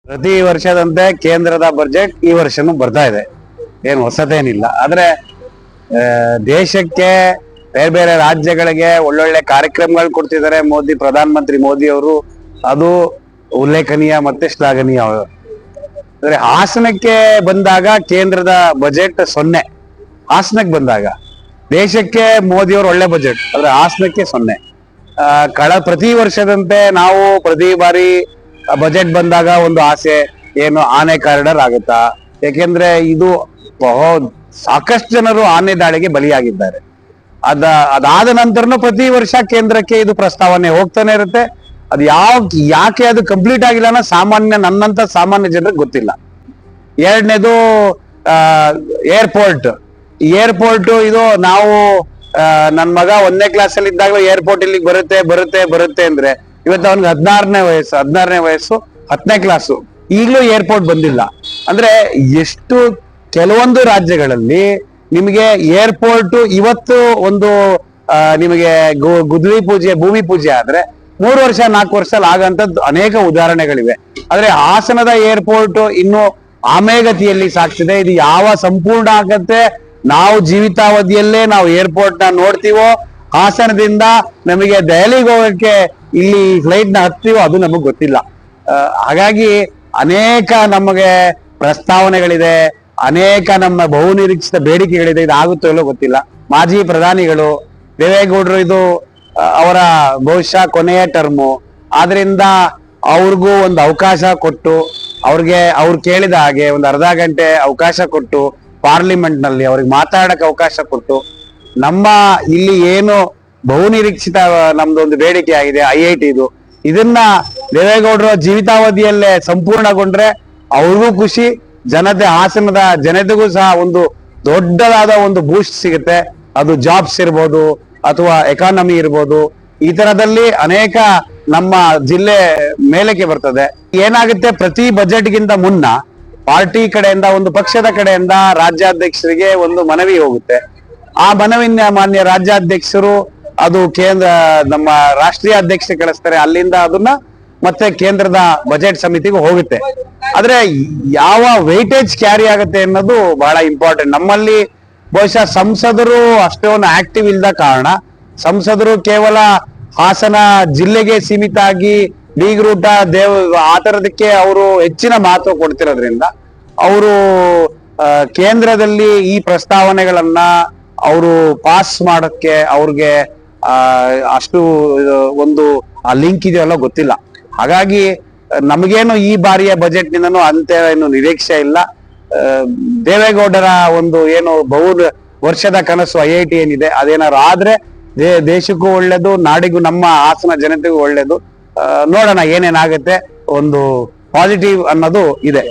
ಪ್ರತಿ ವರ್ಷದಂತೆ ಕೇಂದ್ರದ ಬಜೆಟ್ ಈ ವರ್ಷನೂ ಬರ್ತಾ ಇದೆ. ಏನು ಹೊಸತೇನಿಲ್ಲ. ಆದ್ರೆ ದೇಶಕ್ಕೆ ಬೇರೆ ಬೇರೆ ರಾಜ್ಯಗಳಿಗೆ ಒಳ್ಳೊಳ್ಳೆ ಕಾರ್ಯಕ್ರಮಗಳು ಕೊಡ್ತಿದ್ದಾರೆ ಪ್ರಧಾನ ಮಂತ್ರಿ ಮೋದಿ ಅವರು. ಅದು ಉಲ್ಲೇಖನೀಯ ಮತ್ತೆ ಶ್ಲಾಘನೀಯ. ಅಂದ್ರೆ ಹಾಸನಕ್ಕೆ ಬಂದಾಗ ಕೇಂದ್ರದ ಬಜೆಟ್ 0. ಹಾಸನಕ್ಕೆ ಬಂದಾಗ ದೇಶಕ್ಕೆ ಮೋದಿ ಅವರು ಒಳ್ಳೆ ಬಜೆಟ್, ಆದ್ರೆ ಹಾಸನಕ್ಕೆ 0. ಪ್ರತಿ ವರ್ಷದಂತೆ ನಾವು ಪ್ರತಿ ಬಾರಿ ಬಜೆಟ್ ಬಂದಾಗ ಒಂದು ಆಸೆ, ಏನು ಆನೆ ಕಾರಿಡಾರ್ ಆಗುತ್ತಾ? ಯಾಕೆಂದ್ರೆ ಇದು ಸಾಕಷ್ಟು ಜನರು ಆನೆ ದಾಳಿಗೆ ಬಲಿಯಾಗಿದ್ದಾರೆ. ಅದಾದ ನಂತರನು ಪ್ರತಿ ವರ್ಷ ಕೇಂದ್ರಕ್ಕೆ ಇದು ಪ್ರಸ್ತಾವನೆ ಹೋಗ್ತಾನೆ ಇರುತ್ತೆ. ಅದು ಯಾಕೆ ಅದು ಕಂಪ್ಲೀಟ್ ಆಗಿಲ್ಲ ಅನ್ನೋ ನನ್ನಂತ ಸಾಮಾನ್ಯ ಜನರಿಗೆ ಗೊತ್ತಿಲ್ಲ. ಎರಡನೇದು ಏರ್ಪೋರ್ಟ್ ಇದು ನಾವು ನನ್ನ ಮಗ 1ನೇ ಕ್ಲಾಸಲ್ಲಿ ಇದ್ದಾಗ ಏರ್ಪೋರ್ಟ್ ಇಲ್ಲಿಗೆ ಬರುತ್ತೆ ಅಂದ್ರೆ ಇವತ್ತು ಅವನಿಗೆ 16ನೇ ವಯಸ್ಸು 10ನೇ ಕ್ಲಾಸು, ಈಗಲೂ ಏರ್ಪೋರ್ಟ್ ಬಂದಿಲ್ಲ. ಅಂದ್ರೆ ಎಷ್ಟು ಕೆಲವೊಂದು ರಾಜ್ಯಗಳಲ್ಲಿ ನಿಮಗೆ ಏರ್ಪೋರ್ಟ್ ಇವತ್ತು ಒಂದು ನಿಮಗೆ ಗುದ್ವಿ ಪೂಜೆ ಭೂಮಿ ಪೂಜೆ ಆದ್ರೆ 3 ವರ್ಷ 4 ವರ್ಷದಲ್ಲಿ ಆಗಂತದ್ದು ಅನೇಕ ಉದಾಹರಣೆಗಳಿವೆ. ಆದ್ರೆ ಹಾಸನದ ಏರ್ಪೋರ್ಟ್ ಇನ್ನು ಆಮೆಗತಿಯಲ್ಲಿ ಸಾಗ್ತಿದೆ. ಇದು ಯಾವ ಸಂಪೂರ್ಣ ಆಗತ್ತೆ, ನಾವು ಜೀವಿತಾವಧಿಯಲ್ಲೇ ನಾವು ಏರ್ಪೋರ್ಟ್ ನ ನೋಡ್ತೀವೋ, ಹಾಸನದಿಂದ ನಮಗೆ ದೆಹಲಿಗೆ ಹೋಗಕ್ಕೆ ಇಲ್ಲಿ ಫ್ಲೈಟ್ ನ ಹತ್ತೀವೋ ಅದು ನಮಗ್ ಗೊತ್ತಿಲ್ಲ. ಹಾಗಾಗಿ ಅನೇಕ ನಮಗೆ ಪ್ರಸ್ತಾವನೆಗಳಿದೆ, ಅನೇಕ ನಮ್ಮ ಬಹುನಿರೀಕ್ಷಿತ ಬೇಡಿಕೆಗಳಿದೆ. ಇದಾಗುತ್ತೋ ಇಲ್ಲೋ ಗೊತ್ತಿಲ್ಲ. ಮಾಜಿ ಪ್ರಧಾನಿಗಳು ದೇವೇಗೌಡರು ಇದು ಅವರ ಬಹುಶಃ ಕೊನೆಯ ಟರ್ಮು. ಆದ್ರಿಂದ ಅವ್ರಿಗೂ ಒಂದು ಅವಕಾಶ ಕೊಟ್ಟು, ಅವ್ರು ಕೇಳಿದ ಹಾಗೆ ಒಂದು ಅರ್ಧ ಗಂಟೆ ಅವಕಾಶ ಕೊಟ್ಟು ಪಾರ್ಲಿಮೆಂಟ್ ನಲ್ಲಿ ಅವ್ರಿಗೆ ಮಾತಾಡಕ್ಕೆ ಅವಕಾಶ ಕೊಟ್ಟು, ನಮ್ಮ ಇಲ್ಲಿ ಏನು ಬಹುನಿರೀಕ್ಷಿತ ನಮ್ದು ಒಂದು ಬೇಡಿಕೆ ಆಗಿದೆ IIT ಇದನ್ನ ದೇವೇಗೌಡರ ಜೀವಿತಾವಧಿಯಲ್ಲೇ ಸಂಪೂರ್ಣಗೊಂಡ್ರೆ ಅವ್ರಿಗೂ ಖುಷಿ, ಹಾಸನದ ಜನತೆಗೂ ಸಹ ಒಂದು ದೊಡ್ಡದಾದ ಒಂದು ಬೂಸ್ಟ್ ಸಿಗುತ್ತೆ. ಅದು ಜಾಬ್ಸ್ ಇರ್ಬೋದು ಅಥವಾ ಎಕಾನಮಿ ಇರ್ಬೋದು, ಈ ತರದಲ್ಲಿ ಅನೇಕ ನಮ್ಮ ಜಿಲ್ಲೆ ಮೇಲಕ್ಕೆ ಬರ್ತದೆ. ಏನಾಗುತ್ತೆ, ಪ್ರತಿ ಬಜೆಟ್ಗಿಂತ ಮುನ್ನ ಪಾರ್ಟಿ ಕಡೆಯಿಂದ, ಒಂದು ಪಕ್ಷದ ಕಡೆಯಿಂದ ರಾಜ್ಯಾಧ್ಯಕ್ಷರಿಗೆ ಒಂದು ಮನವಿ ಹೋಗುತ್ತೆ. ಆ ಮನವಿನ ಮಾನ್ಯ ರಾಜ್ಯಾಧ್ಯಕ್ಷರು ಅದು ನಮ್ಮ ರಾಷ್ಟ್ರೀಯ ಅಧ್ಯಕ್ಷ ಕಳಿಸ್ತಾರೆ. ಅಲ್ಲಿಂದ ಅದನ್ನ ಮತ್ತೆ ಕೇಂದ್ರದ ಬಜೆಟ್ ಸಮಿತಿಗೆ ಹೋಗುತ್ತೆ. ಆದ್ರೆ ಯಾವ ವೆಯ್ಟೇಜ್ ಕ್ಯಾರಿ ಆಗುತ್ತೆ ಅನ್ನೋದು ಬಹಳ ಇಂಪಾರ್ಟೆಂಟ್. ನಮ್ಮಲ್ಲಿ ಬಹುಶಃ ಸಂಸದರು ಅಷ್ಟೊಂದು ಆಕ್ಟಿವ್ ಇಲ್ಲದ ಕಾರಣ, ಸಂಸದರು ಕೇವಲ ಹಾಸನ ಜಿಲ್ಲೆಗೆ ಸೀಮಿತ ಆಗಿ ಬೀಗ್ರೂಟ ಆ ತರದಕ್ಕೆ ಅವರು ಹೆಚ್ಚಿನ ಮಹತ್ವ ಕೊಡ್ತಿರೋದ್ರಿಂದ ಅವರು ಕೇಂದ್ರದಲ್ಲಿ ಈ ಪ್ರಸ್ತಾವನೆಗಳನ್ನ ಅವರು ಪಾಸ್ ಮಾಡೋಕ್ಕೆ ಅವ್ರಿಗೆ ಅಷ್ಟು ಒಂದು ಲಿಂಕ್ ಇದೆಯಲ್ಲ ಗೊತ್ತಿಲ್ಲ. ಹಾಗಾಗಿ ನಮಗೇನು ಈ ಬಾರಿಯ ಬಜೆಟ್ ನಿಂದನೂ ಅಂತ ಏನು ನಿರೀಕ್ಷೆ ಇಲ್ಲ. ದೇವೇಗೌಡರ ಒಂದು ಏನು ವರ್ಷದ ಕನಸು IIT ಏನಿದೆ ಅದೇನಾದ್ರು ಆದ್ರೆ ದೇಶಕ್ಕೂ ಒಳ್ಳೇದು, ನಾಡಿಗೂ ನಮ್ಮ ಹಾಸನ ಜನತೆಗೂ ಒಳ್ಳೇದು. ನೋಡೋಣ ಏನೇನಾಗುತ್ತೆ. ಒಂದು ಪಾಸಿಟಿವ್ ಅನ್ನೋದು ಇದೆ.